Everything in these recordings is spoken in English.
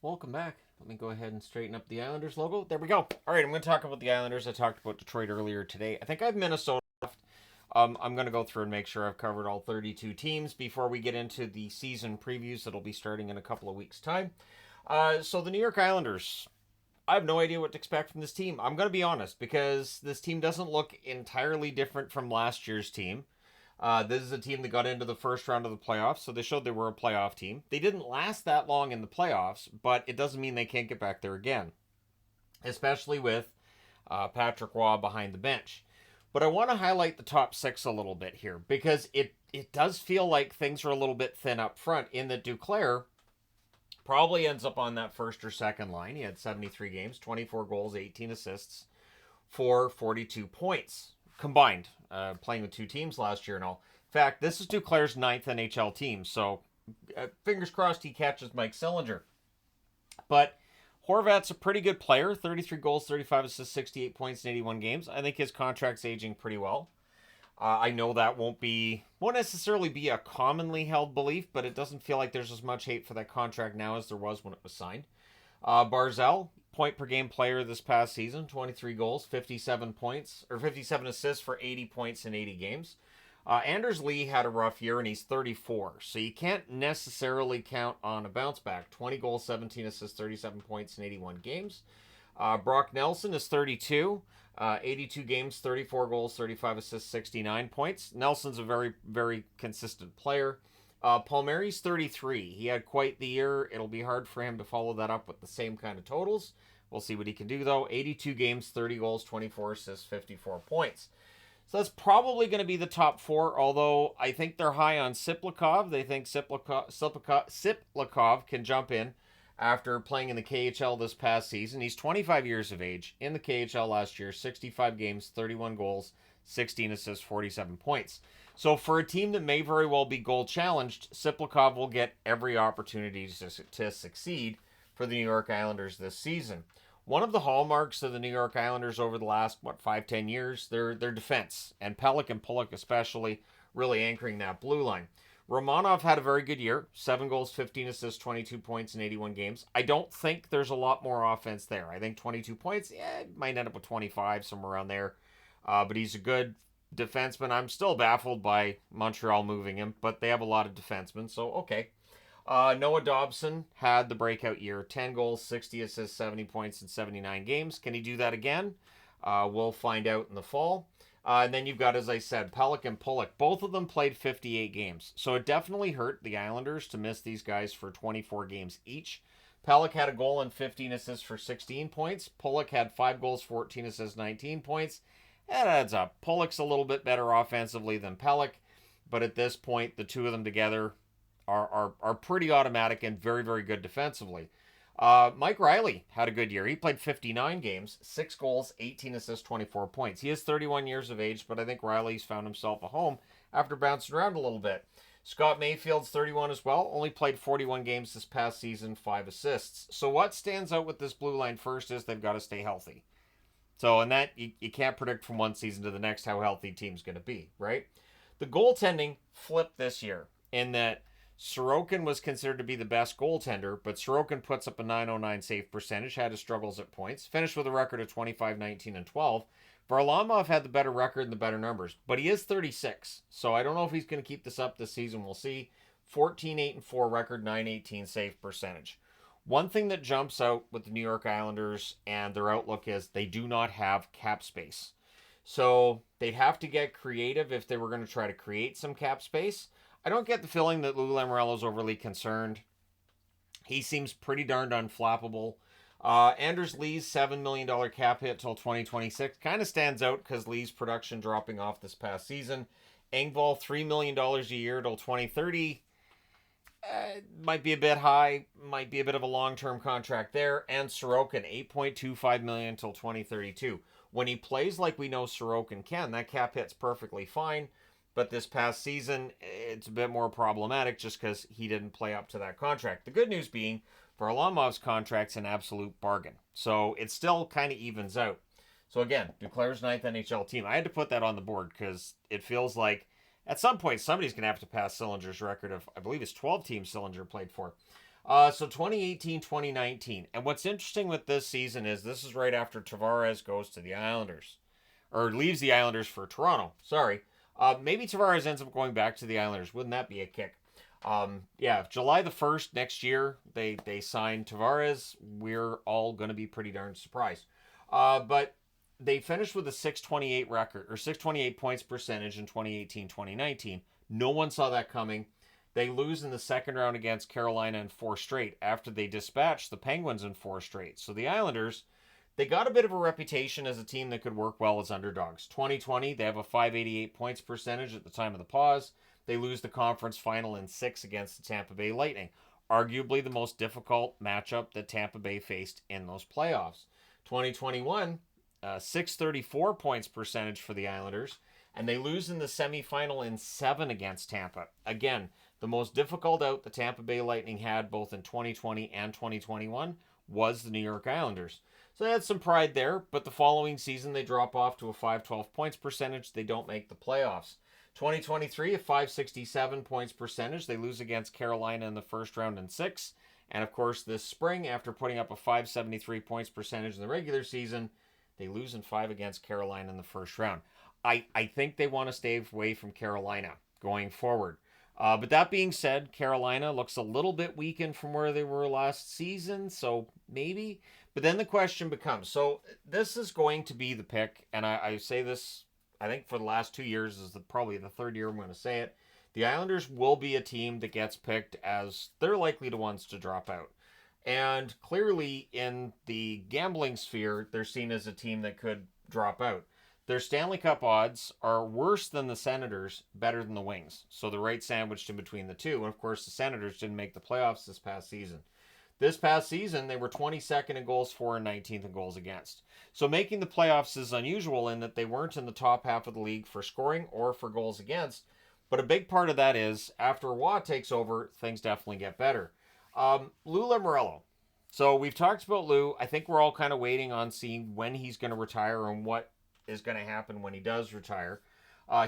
welcome back. Let me go ahead and straighten up the Islanders logo. There we go. All right, I'm going to talk about the Islanders. I talked about Detroit earlier today. I think I have Minnesota left. I'm going to go through and make sure I've covered all 32 teams before we get into the season previews that'll be starting in a couple of weeks' time. So the New York Islanders, I have no idea what to expect from this team. I'm going to be honest because this team doesn't look entirely different from last year's team. This is a team that got into the first round of the playoffs, so they showed they were a playoff team. They didn't last that long in the playoffs, but it doesn't mean they can't get back there again, especially with Patrick Waugh behind the bench. But I want to highlight the top six a little bit here because it does feel like things are a little bit thin up front in that Duclair probably ends up on that first or second line. He had 73 games, 24 goals, 18 assists for 42 points combined, playing with two teams last year and all. In fact, this is Duclair's ninth NHL team, so fingers crossed he catches Mike Sillinger. But Horvat's a pretty good player, 33 goals, 35 assists, 68 points in 81 games. I think his contract's aging pretty well. I know that won't necessarily be a commonly held belief, but it doesn't feel like there's as much hate for that contract now as there was when it was signed. Barzal, point per game player this past season, 23 goals, 57 points, or 57 assists for 80 points in 80 games. Anders Lee had a rough year and he's 34, so you can't necessarily count on a bounce back. 20 goals, 17 assists, 37 points in 81 games. Brock Nelson is 32, 82 games, 34 goals, 35 assists, 69 points. Nelson's a very, very consistent player. Palmieri's 33. He had quite the year. It'll be hard for him to follow that up with the same kind of totals. We'll see what he can do, though. 82 games, 30 goals, 24 assists, 54 points. So that's probably going to be the top four, although I think they're high on Siplikov. They think Siplikov can jump in after playing in the KHL this past season. He's 25 years of age in the KHL last year, 65 games, 31 goals, 16 assists, 47 points. So for a team that may very well be goal challenged, Siplikov will get every opportunity to succeed for the New York Islanders this season. One of the hallmarks of the New York Islanders over the last, 5-10 years, their defense, and Pelech and Pulock especially, really anchoring that blue line. Romanov had a very good year, 7 goals, 15 assists, 22 points in 81 games. I don't think there's a lot more offense there. I think 22 points, might end up with 25, somewhere around there. But he's a good defenseman. I'm still baffled by Montreal moving him, but they have a lot of defensemen, so okay. Noah Dobson had the breakout year, 10 goals, 60 assists, 70 points in 79 games. Can he do that again? We'll find out in the fall. And then you've got, as I said, Pelech and Pulock. Both of them played 58 games. So it definitely hurt the Islanders to miss these guys for 24 games each. Pelech had a goal and 15 assists for 16 points. Pulock had 5 goals, 14 assists, 19 points. That adds up. Pulock's a little bit better offensively than Pelech, but at this point, the two of them together are pretty automatic and very, very good defensively. Mike Riley had a good year. He played 59 games, 6 goals, 18 assists, 24 points. He is 31 years of age, but I think Riley's found himself a home after bouncing around a little bit. Scott Mayfield's 31 as well, only played 41 games this past season, 5 assists. So what stands out with this blue line first is they've got to stay healthy. So, and that, you can't predict from one season to the next how healthy a team's going to be, right? The goaltending flipped this year in that Sorokin was considered to be the best goaltender, but Sorokin puts up a .909 save percentage, had his struggles at points, finished with a record of 25, 19, and 12. Varlamov had the better record and the better numbers, but he is 36, so I don't know if he's going to keep this up this season. We'll see. 14, 8, and 4 record, 918 save percentage. One thing that jumps out with the New York Islanders and their outlook is they do not have cap space. So they'd have to get creative if they were going to try to create some cap space. I don't get the feeling that Lou Lamoriello's overly concerned. He seems pretty darned unflappable. Anders Lee's $7 million cap hit till 2026 kind of stands out because Lee's production dropping off this past season. Engvall, $3 million a year till 2030. Might be a bit high, might be a bit of a long-term contract there. And Sorokin, $8.25 million until 2032. When he plays like we know Sorokin can, that cap hit's perfectly fine. But this past season, it's a bit more problematic just because he didn't play up to that contract. The good news being, Varlamov's contract's an absolute bargain. So it still kind of evens out. So again, Duclair's ninth NHL team. I had to put that on the board because it feels like at some point somebody's going to have to pass Sillinger's record of, I believe it's 12 teams Sillinger played for. So 2018, 2019. And what's interesting with this season is this is right after Tavares goes to the Islanders. Or leaves the Islanders for Toronto. Sorry. Maybe Tavares ends up going back to the Islanders. Wouldn't that be a kick? Yeah, July the 1st next year, they sign Tavares. We're all going to be pretty darn surprised. But they finished with a 628 record, or 628 points percentage in 2018 2019. No one saw that coming. They lose in the second round against Carolina in 4 straight after they dispatched the Penguins in 4 straight. So the Islanders, they got a bit of a reputation as a team that could work well as underdogs. 2020, they have a 588 points percentage at the time of the pause. They lose the conference final in 6 against the Tampa Bay Lightning. Arguably the most difficult matchup that Tampa Bay faced in those playoffs. 2021, 634 points percentage for the Islanders, and they lose in the semifinal in 7 against Tampa. Again, the most difficult out the Tampa Bay Lightning had both in 2020 and 2021 was the New York Islanders. So they had some pride there, but the following season they drop off to a 512 points percentage. They don't make the playoffs. 2023, a 567 points percentage. They lose against Carolina in the first round in 6. And of course, this spring, after putting up a 573 points percentage in the regular season, they lose in 5 against Carolina in the first round. I think they want to stay away from Carolina going forward. But that being said, Carolina looks a little bit weakened from where they were last season, so maybe. But then the question becomes, so this is going to be the pick, and I say this, I think for the last 2 years is probably the third year I'm going to say it. The Islanders will be a team that gets picked as they're likely the ones to drop out. And clearly in the gambling sphere, they're seen as a team that could drop out. Their Stanley Cup odds are worse than the Senators, better than the Wings. So they're right sandwiched in between the two. And of course, the Senators didn't make the playoffs this past season. This past season, they were 22nd in goals for and 19th in goals against. So making the playoffs is unusual in that they weren't in the top half of the league for scoring or for goals against. But a big part of that is after Roy takes over, things definitely get better. Lou Lamoriello. So we've talked about Lou. I think we're all kind of waiting on seeing when he's going to retire and what is going to happen when he does retire.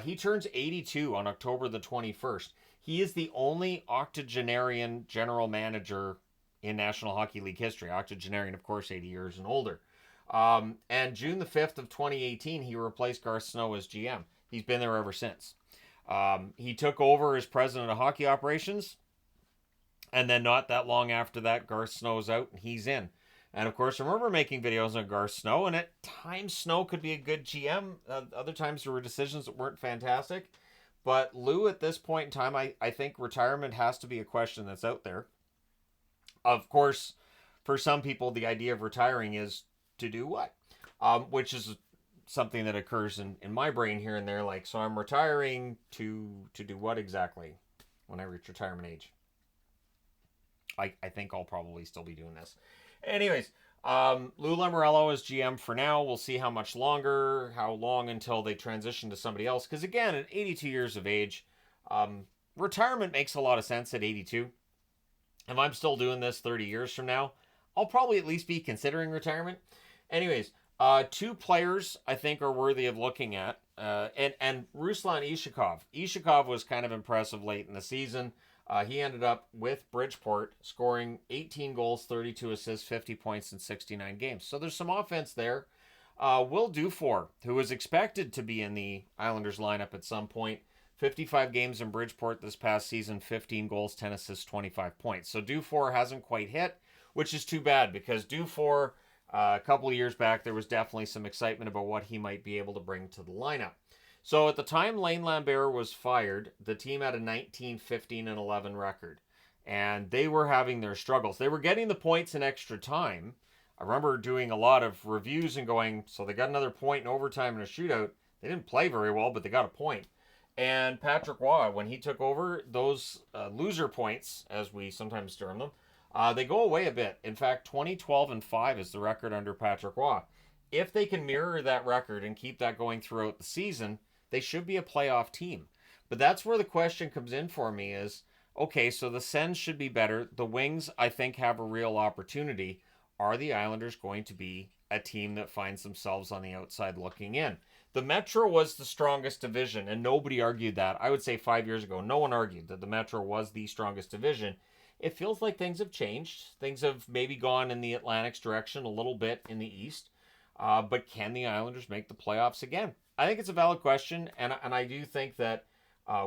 He turns 82 on October the 21st. He is the only octogenarian general manager in National Hockey League history. Octogenarian, of course, 80 years and older. And June the 5th of 2018, he replaced Garth Snow as GM. He's been there ever since. He took over as president of hockey operations. And then not that long after that, Garth Snow's out and he's in. And of course, I remember making videos on Garth Snow, and at times Snow could be a good GM. Other times there were decisions that weren't fantastic. But Lou, at this point in time, I think retirement has to be a question that's out there. Of course, for some people, the idea of retiring is to do what? Which is something that occurs in my brain here and there. Like, so I'm retiring to do what exactly when I reach retirement age? I think I'll probably still be doing this. Anyways, Lou Lamoriello is GM for now. We'll see how much longer, how long until they transition to somebody else. Because again, at 82 years of age, retirement makes a lot of sense at 82. If I'm still doing this 30 years from now, I'll probably at least be considering retirement. Anyways, 2 players I think are worthy of looking at. And Ruslan Ishakov. Ishakov was kind of impressive late in the season. He ended up with Bridgeport scoring 18 goals, 32 assists, 50 points in 69 games. So there's some offense there. Will Dufour, who was expected to be in the Islanders lineup at some point, 55 games in Bridgeport this past season, 15 goals, 10 assists, 25 points. So Dufour hasn't quite hit, which is too bad because Dufour, a couple of years back, there was definitely some excitement about what he might be able to bring to the lineup. So at the time Lane Lambert was fired, the team had a 19, 15, and 11 record. And they were having their struggles. They were getting the points in extra time. I remember doing a lot of reviews and going, so they got another point in overtime in a shootout. They didn't play very well, but they got a point. And Patrick Roy, when he took over, those loser points, as we sometimes term them, they go away a bit. In fact, 20-12-5 is the record under Patrick Roy. If they can mirror that record and keep that going throughout the season, they should be a playoff team. But that's where the question comes in for me is, okay, so the Sens should be better. The Wings, I think, have a real opportunity. Are the Islanders going to be a team that finds themselves on the outside looking in? The Metro was the strongest division, and nobody argued that. I would say 5 years ago, no one argued that the Metro was the strongest division. it feels like things have changed. Things have maybe gone in the Atlantic's direction a little bit in the East. But can the Islanders make the playoffs again? I think it's a valid question, and I do think that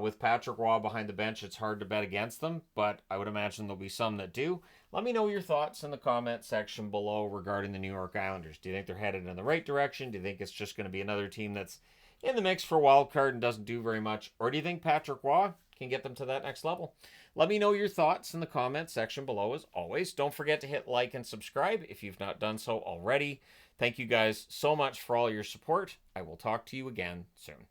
with Patrick Roy behind the bench, it's hard to bet against them, but I would imagine there'll be some that do. Let me know your thoughts in the comment section below regarding the New York Islanders. Do you think they're headed in the right direction? Do you think it's just going to be another team that's in the mix for a wild card and doesn't do very much? Or do you think Patrick Roy can get them to that next level? Let me know your thoughts in the comment section below as always. Don't forget to hit like and subscribe if you've not done so already. Thank you guys so much for all your support. I will talk to you again soon.